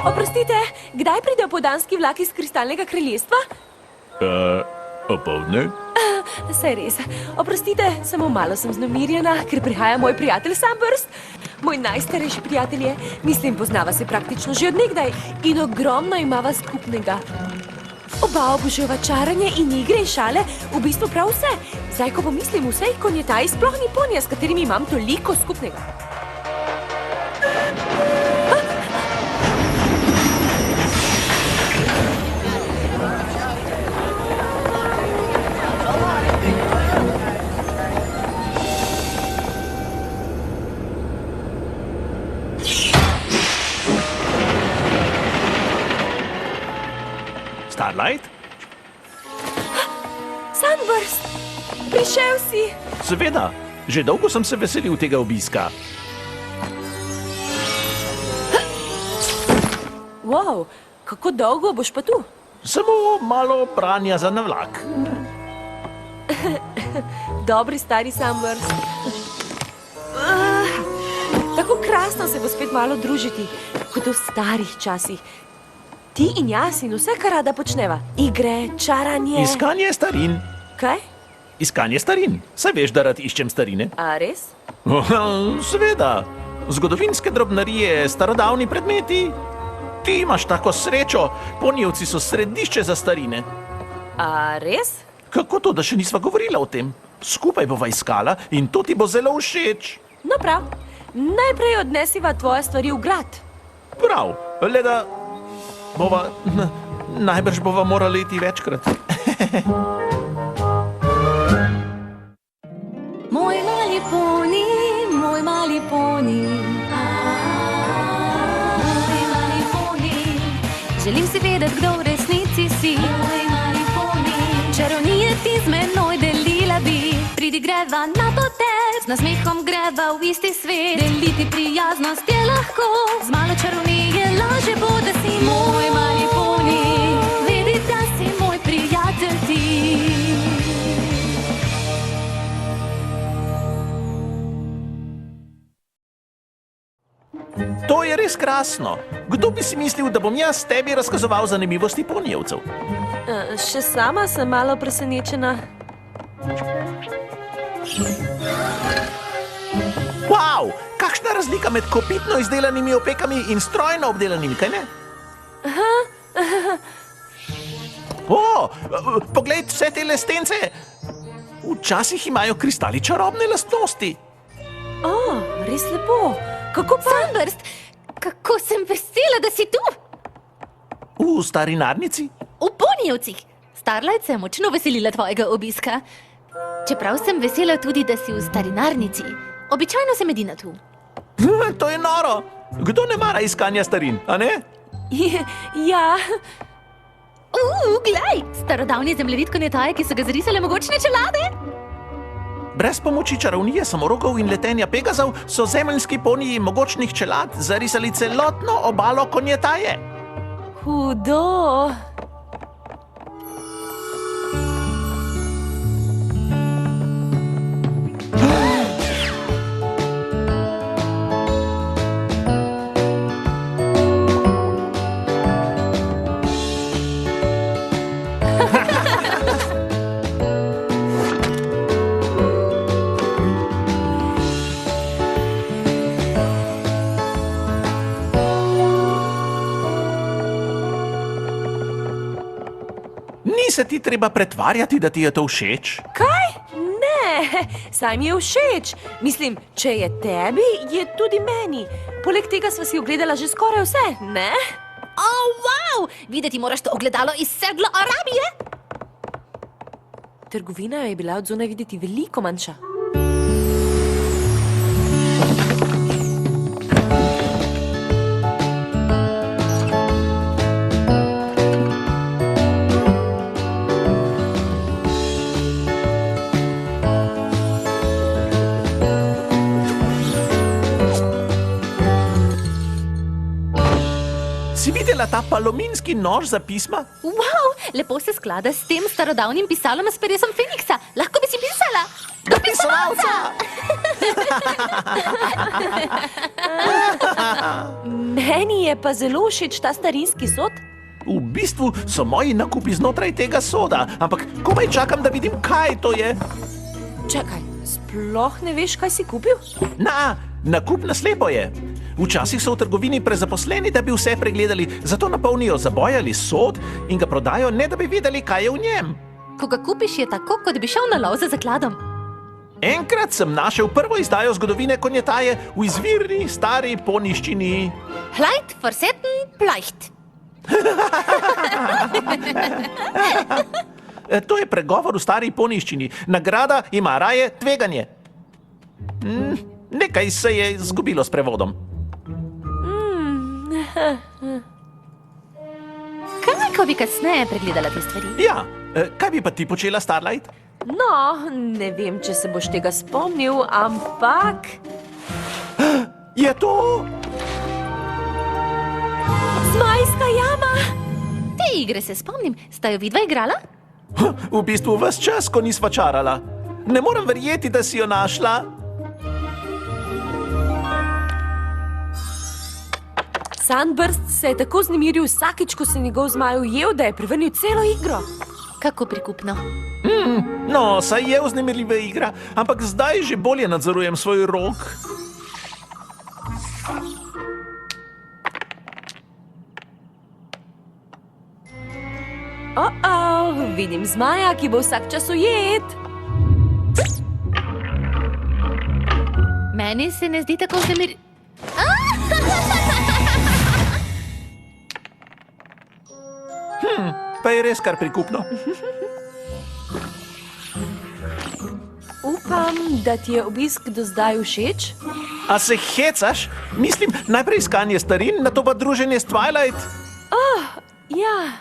Oprostite, kdaj pride opoldanski vlak iz Kristalnega kraljestva? Opoldne? Saj res. Oprostite, samo malo sem vznemirjena, ker prihaja moj prijatelj Sunburst. Moj najstarejši prijatelj je, mislim, poznava se praktično že od nekdaj in ogromno imava skupnega. Oba obožujeva čaranje in igre in šale, v bistvu prav vse. Zdaj, ko pomislim, vsej konjetaji sploh ni ponija, s katerimi imam toliko skupnega. Starlight? Sunburst, prišel si. Seveda, že dolgo sem se veselil tega obiska. Wow, kako dolgo boš pa tu? Samo malo branja za navlak. Dobri stari Sunburst. Tako krasno se bo spet malo družiti, kot v starih časih. Ti in jaz in vse, kar rada počneva. Igre, čaranje... Iskanje starin. Kaj? Iskanje starin. Saj veš, da rad iščem starine. A res? Seveda. Zgodovinske drobnarije, starodavni predmeti. Ti imaš tako srečo. Ponijevci so središče za starine. A res? Kako to, da še nisva govorila o tem? Skupaj bova iskala in to ti bo zelo všeč. No prav. Najprej odnesiva tvoje stvari v grad. Prav. Le da... Najbrž bova morala iti večkrat. Moj mali poni, moj mali poni. Moj mali poni. Želim si vedeti, kdo v resnici si. Moj mali poni. Čarovnije ti z menoj delila bi. Pridi greva na potec, z nasmehom greva v isti svet. Deliti prijaznost je lahko, z malo čarovnije laže bo, da si moj mali poni. Vedi, da si moj prijatelj ti. To je res krasno. Kdo bi si mislil, da bom jaz tebi razkazoval zanimivosti ponijevcev? Še sama sem malo presenečena. Wow! Kakšna razlika med kopitno izdelanimi opekami in strojno obdelanimi, kaj ne? Poglej vse te lestence! Včasih imajo kristali čarobne lastnosti. Res lepo. Kako pa? Sunburst, kako sem vesela, da si tu. V starinarnici? V Ponijevcih. Starlight se je močno veselila tvojega obiska. Čeprav sem vesela tudi, da si v starinarnici. Običajno sem edina tu. To je noro. Kdo ne mara iskanja starin, a ne? Ja. Glej, starodavni zemljevid konjetaje, ki so ga zarisale mogočne čelade. Brez pomoči čarovnije, samorogov in letenja Pegazov so zemeljski poniji mogočnih čelad zarisali celotno obalo konjetaje. Hudo. Ni se ti treba pretvarjati, da ti je to všeč. Kaj? Ne, saj mi je všeč. Mislim, če je tebi, je tudi meni. Poleg tega sva si ogledala že skoraj vse, ne? Wow! Videti moraš to ogledalo iz sedla Arabije. Trgovina je bila od zunaj videti veliko manjša. Si videla ta palominski nož za pisma? Wow, lepo se sklada s tem starodavnim pisalom s peresom Feniksa. Lahko bi si pisala. Do pisovalca! Meni je pa zelo všeč ta starinski sod. V bistvu so moji nakupi znotraj tega soda, ampak komaj čakam, da vidim, kaj to je. Čakaj, sploh ne veš, kaj si kupil? Nakup na slepo je. Včasih so v trgovini prezaposleni, da bi vse pregledali, zato napolnijo zaboj ali sod in ga prodajo, ne da bi vedeli, kaj je v njem. Ko ga kupiš, je tako, kot bi šel na lov za zakladom. Enkrat sem našel prvo izdajo zgodovine konjetaje v izvirni stari poniščini. Hlajt, forseten, plajht. To je pregovor v stari poniščini. Nagrada ima raje tveganje. Nekaj se je zgubilo s prevodom. Kaj, ko bi kasneje pregledala te stvari? Ja, kaj bi pa ti počela, Starlight? No, ne vem, če se boš tega spomnil, ampak... Je to? Zmajska jama! Te igre se spomnim. Sta jo vidva igrala? V bistvu ves čas, ko nisva čarala. Ne morem verjeti, da si jo našla. Sunburst se je tako znemiril vsakič, ko se njegov zmaj ujel, da je prevrnil celo igro. Kako prikupno. No, saj je vznemirljiva igra, ampak zdaj že bolje nadzorujem svoj rok. Vidim zmaja, ki bo vsak čas ujet. Meni se ne zdi tako vznemir... Pa je res kar prikupno. Upam, da ti je obisk do zdaj všeč. A se hecaš? Mislim, najprej iskanje starin, nato pa druženje s Twilight. Ja,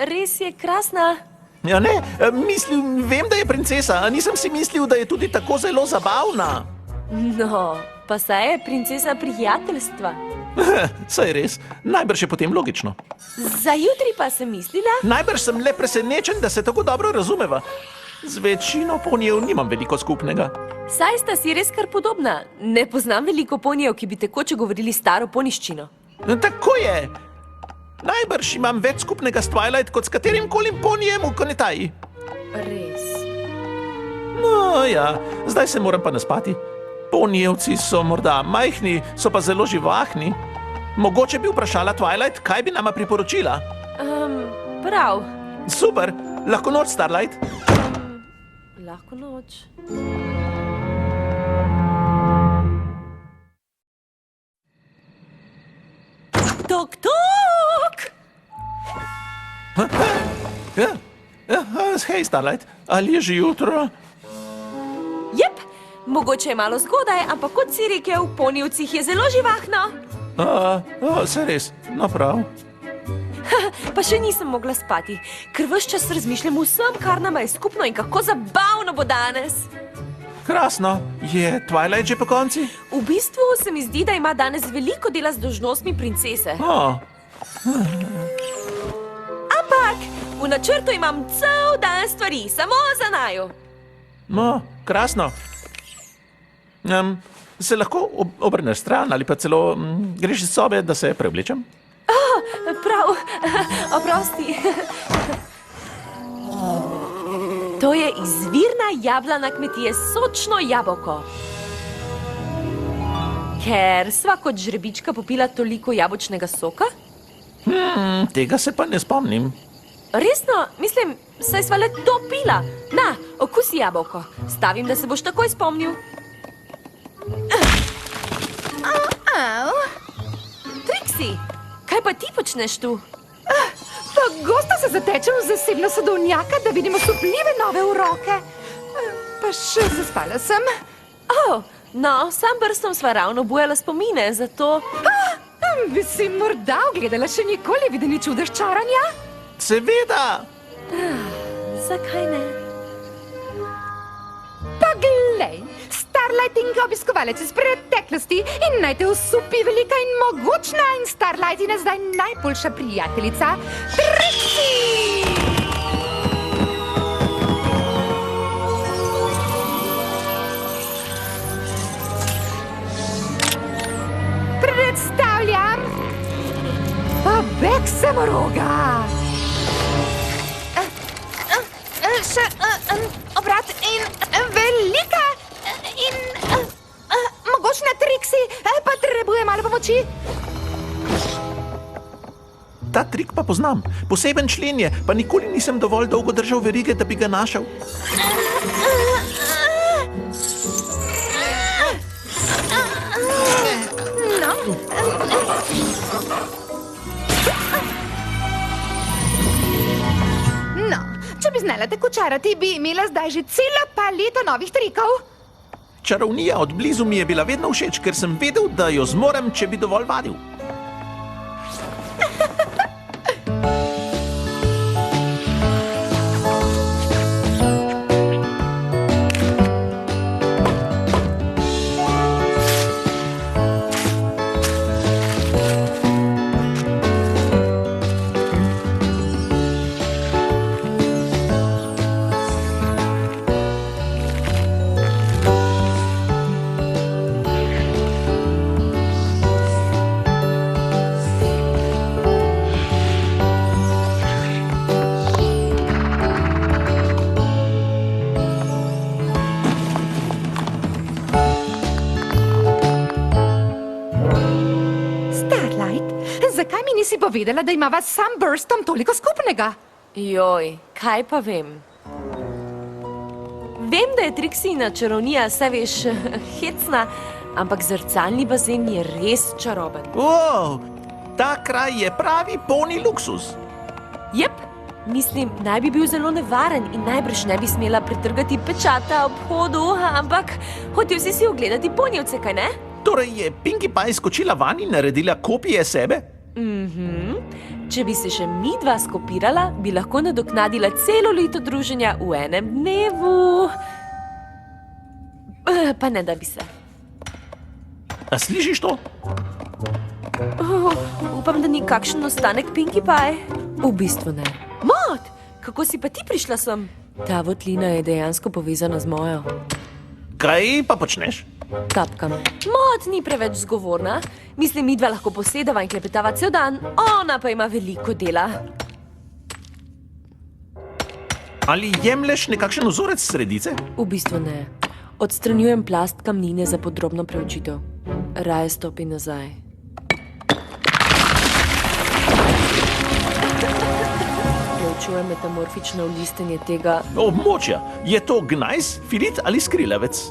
res je krasna. Ja ne, mislim, vem, da je princesa, a nisem si mislil, da je tudi tako zelo zabavna. No, pa saj je princesa prijateljstva. Saj res, najbrž je potem logično. Za jutri pa sem mislila... Najbrž sem le presenečen, da se tako dobro razumeva. Z večino ponijev nimam veliko skupnega. Saj sta si res kar podobna. Ne poznam veliko ponijev, ki bi tekoče govorili staro poniščino. Tako je. Najbrž imam več skupnega s Twilight kot s katerim koli ponijem v konetaji. Res. No ja, zdaj se moram pa naspati. Ponijevci so morda majhni, so pa zelo živahni. Mogoče bi vprašala Twilight, kaj bi nama priporočila. Prav. Super, lahko noč, Starlight. Lahko noč. Tok, tok! Hej, Starlight, ali je že jutro? Jep, mogoče je malo zgodaj, ampak kot si rekel, v ponijevcih je zelo živahno. Se res, no prav. Pa še nisem mogla spati, ker ves čas razmišljam o vsem, kar nama je skupno in kako zabavno bo danes. Krasno, je Twilight že po konci? V bistvu se mi zdi, da ima danes veliko dela z dolžnostmi princese. Ampak v načrtu imam cel dan stvari, samo za naju. No, krasno. Se lahko obrneš stran ali pa celo greš iz sobe, da se preoblečem? Prav, oprosti. To je izvirna jablana kmetije, sočno jabolko. Ker sva kot žrebička popila toliko jabolčnega soka? Tega se pa ne spomnim. Resno, mislim, saj sva le to pila. Na, okusi jabolko. Stavim, da se boš takoj spomnil. Trixie, kaj pa ti počneš tu? Pogosto se zatečem v zasebno sadovnjaka, da vidim osupljive nove uroke. Pa še zaspala sem. No, Sunburstom sva ravno bujala spomine, zato... Bi si morda ogledala še nikoli videni čudež čaranja? Seveda! Zakaj ne? Pa glej, Starlight in obiskovalec iz preteklosti in naj te osupi velika in mogočna in Starlightina zdaj najboljša prijateljica, Trixie! Samoroga! Še obrat in velika in mogočna Trixie potrebuje malo pomoči. Ta trik pa poznam. Poseben člen je, pa nikoli nisem dovolj dolgo držal verige, da bi ga našel. No, če bi znala tekočarati, bi imela zdaj že celo paleto novih trikov. Čarovnija od blizu mi je bila vedno všeč, ker sem vedel, da jo zmorem, če bi dovolj vadil. Zakaj mi nisi povedala, da imava s Sunburstom toliko skupnega? Joj, kaj pa vem? Vem, da je Trixina čarovnija, saj veš, hecna, ampak zrcalni bazen je res čaroben. Wow, ta kraj je pravi poni luksus. Jep, mislim, naj bi bil zelo nevaren in najbrž ne bi smela pretrgati pečata ob hodu, ampak hotel si ogledati ponijevce, kaj ne? Torej je Pinkie Pie skočila van in naredila kopije sebe? Če bi se še mi dva skopirala, bi lahko nadoknadila celo leto druženja v enem dnevu. Pa ne da bi se. A slišiš to? Upam, da ni kakšen ostanek Pinkie Pie. V bistvu ne. Mot, kako si pa ti prišla sem? Ta votlina je dejansko povezana z mojo. Kaj pa počneš? Tapkam. Mot ni preveč zgovorna. Mislim, mi dva lahko posedava in klepetava cel dan, ona pa ima veliko dela. Ali jemlješ nekakšen vzorec sredice? V bistvu ne. Odstranjujem plast kamnine za podrobno preučitev. Raje stopi nazaj. Preučujem metamorfično listenje tega. Območja. Je to gnajs, filit ali skrilevec?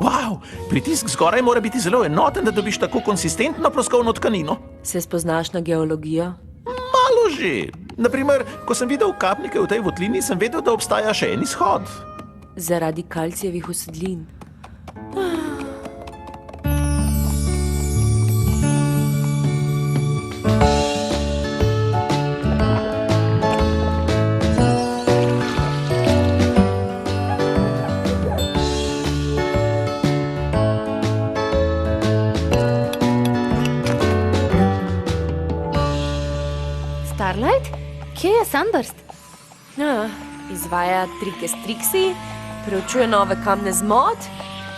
Wow, pritisk zgoraj mora biti zelo enoten, da dobiš tako konsistentno ploskovno tkanino. Se spoznaš na geologijo? Malo že. Naprimer, ko sem videl kapnike v tej votlini, sem vedel, da obstaja še en izhod. Zaradi kalcijevih usedlin. Starlight? Kje je Sunburst? Izvaja trike s Trixie, preučuje nove kamne z Mod.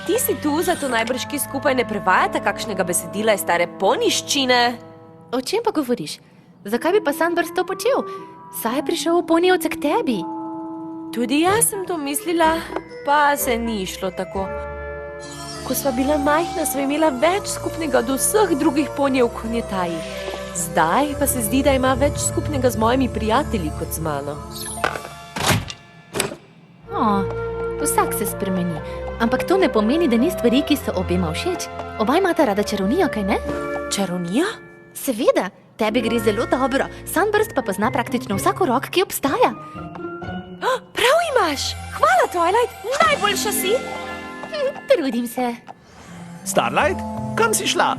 Ti si tu, zato najbrž ki skupaj ne prevajata kakšnega besedila iz stare poniščine. O čem pa govoriš? Zakaj bi pa Sunburst to počel? Saj je prišel v ponijevce k tebi. Tudi jaz sem to mislila, pa se ni šlo tako. Ko sva bila majhna, sva imela več skupnega od vseh drugih ponijev konjetaji. Zdaj pa se zdi, da ima več skupnega z mojimi prijatelji kot z mano. Vsak se spremeni, ampak to ne pomeni, da ni stvari, ki so obema všeč. Oba imata rada čarovnijo, kaj ne? Čarovnija? Seveda, tebi gre zelo dobro, Sunburst pa pozna praktično vsako rok, ki obstaja. Prav imaš! Hvala, Twilight, najboljša si! Trudim se. Starlight, kam si šla?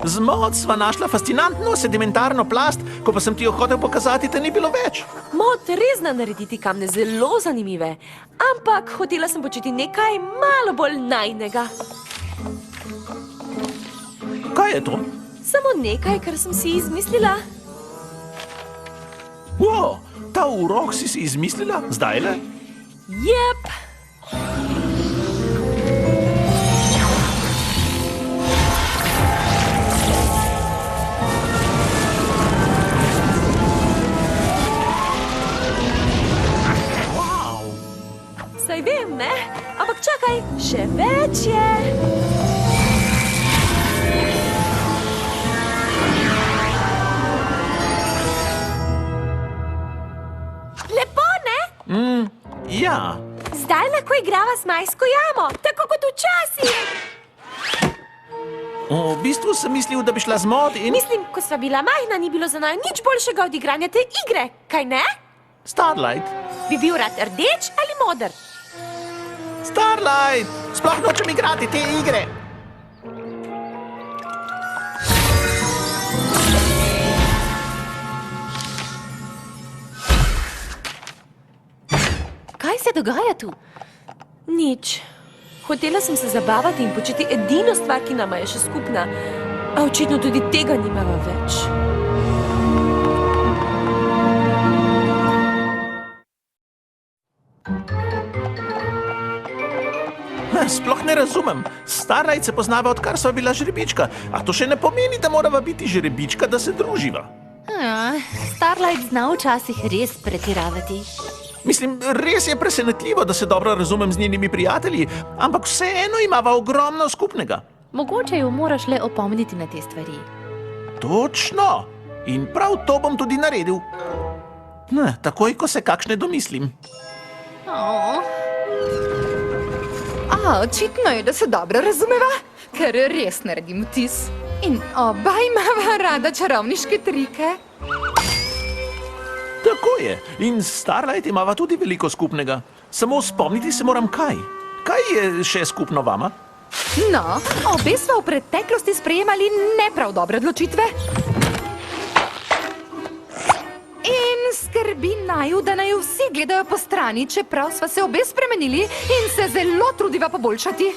Z Mod sva našla fascinantno sedimentarno plast, ko pa sem ti jo hotel pokazati, te ni bilo več. Mod res zna narediti kamne zelo zanimive, ampak hotela sem početi nekaj malo bolj najnega. Kaj je to? Samo nekaj, kar sem si izmislila. Wow, ta urok si izmislila? Zdajle? Jep! vzdušje. Lepo, ne? Ja, Zdaj lahko igrava s majsko jamo, tako kot včasih. v bistvu sem mislil, da bi šla z mod in... Mislim, ko sva bila majhna, ni bilo za naju nič boljšega od igranja te igre, kaj ne? Starlight, Bi bil rad rdeč ali moder? Starlight, sploh nočem igrati te igre. Kaj se dogaja tu? Nič. Hotela sem se zabavati in početi edino stvar, ki nama je še skupna. A očitno tudi tega nimava več. Sploh ne razumem. Starlight se poznava, odkar sva bila žrebička. A to še ne pomeni, da morava biti žrebička, da se druživa. Starlight zna včasih res pretiravati. Mislim, res je presenetljivo, da se dobro razumem z njenimi prijatelji, ampak vseeno imava ogromno skupnega. Mogoče jo moraš le opomniti na te stvari. Točno! In prav to bom tudi naredil. Takoj, ko se kakšne domislim. Očitno je, da se dobro razumeva, ker res naredim vtis. In oba imava rada čarovniške trike. Tako je. In Starlight imava tudi veliko skupnega. Samo spomniti se moram kaj. Kaj je še skupno vama? No, obe sva v preteklosti sprejemali ne prav dobre odločitve. In skrbi naju, da naju vsi gledajo po strani, čeprav sva se obe spremenili in se zelo trudiva poboljšati.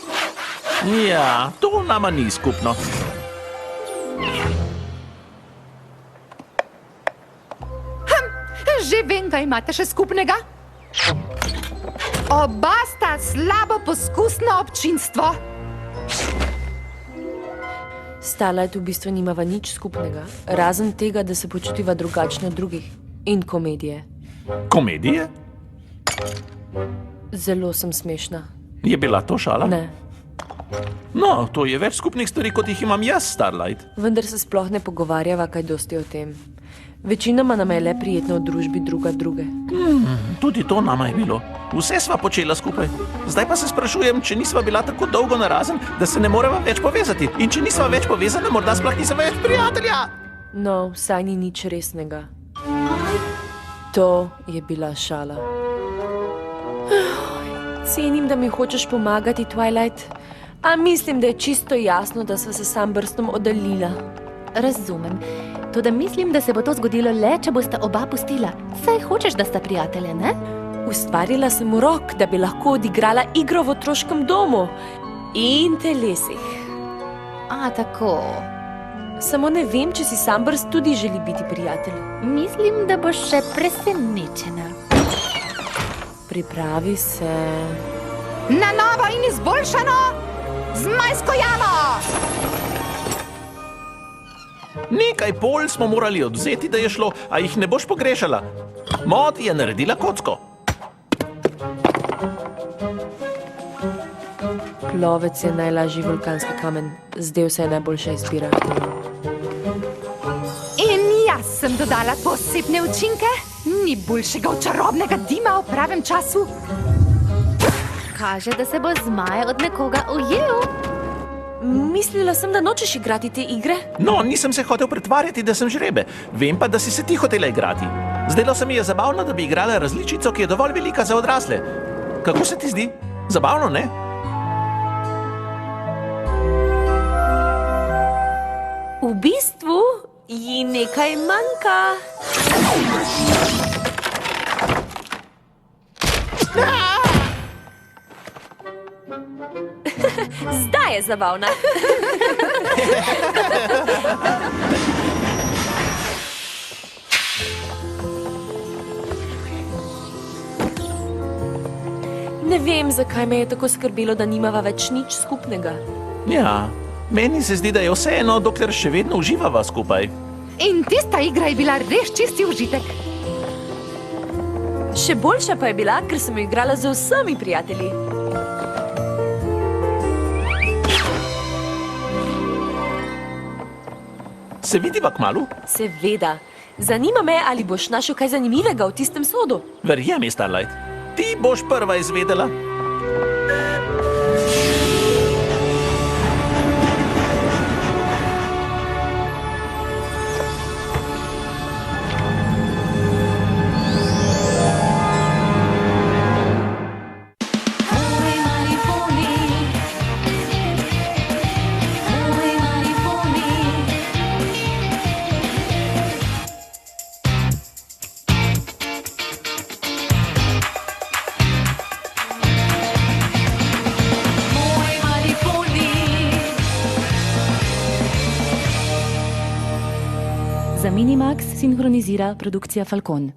Ja, to nama ni skupno. Že vem, kaj imate še skupnega. Oba sta slabo poskusno občinstvo. Starlight v bistvu nimava nič skupnega, razen tega, da se počutiva drugačne od drugih. In komedije. Komedije? Zelo sem smešna. Je bila to šala? Ne, No, to je več skupnih stvari, kot jih imam jaz, Starlight. vendar se sploh ne pogovarjava kaj dosti o tem. Večinoma nama je le prijetno v družbi druga druge. Tudi to nama je bilo. Vse sva počela skupaj. Zdaj pa se sprašujem, če nisva bila tako dolgo narazen, da se ne moreva več povezati. In če nisva več povezana, morda sploh nisva več prijatelja. No, vsaj ni nič resnega. To je bila šala. Cenim, da mi hočeš pomagati, Twilight. A mislim, da je čisto jasno, da sva se s Sunburstom oddaljila. Razumem. Toda mislim, da se bo to zgodilo le, če bosta oba pustila. Saj hočeš, da sta prijatelje, ne? Ustvarila sem urok, da bi lahko odigrala igro v otroškem domu in telesih. Tako. Samo ne vem, če si Sunburst tudi želi biti prijatelj. Mislim, da boš še presenečena. Pripravi se. Na novo in izboljšano z majsko jamo! Nekaj pol smo morali odvzeti, da je šlo, a jih ne boš pogrešala. Mod je naredila kocko. Plovec je najlažji vulkanski kamen. Zdel se je najboljša izbira. In jaz sem dodala posebne učinke. Ni boljšega od čarobnega dima v pravem času. Kaže, da se bo zmaj od nekoga ujel. Mislila sem, da nočeš igrati te igre. No, nisem se hotel pretvarjati, da sem žrebe. Vem pa, da si se ti hotela igrati. Zdelo se mi je zabavno, da bi igrala različico, ki je dovolj velika za odrasle. Kako se ti zdi? Zabavno, ne? V bistvu ji nekaj manjka. Zdaj je zabavna. Ne vem, zakaj me je tako skrbelo, da nimava več nič skupnega. Ja, meni se zdi, da je vseeno, dokler še vedno uživava skupaj. In tista igra je bila res čisti užitek. Še boljša pa je bila, ker sem jo igrala z vsemi prijatelji. Se vidiva kmalu? Seveda. Zanima me, ali boš našel kaj zanimivega v tistem sodu. Verjemi, Starlight. Ti boš prva izvedela. Moj mali poni, moj mali poni. Moj mali poni. Za Minimax sinhronizira produkcija Falcon.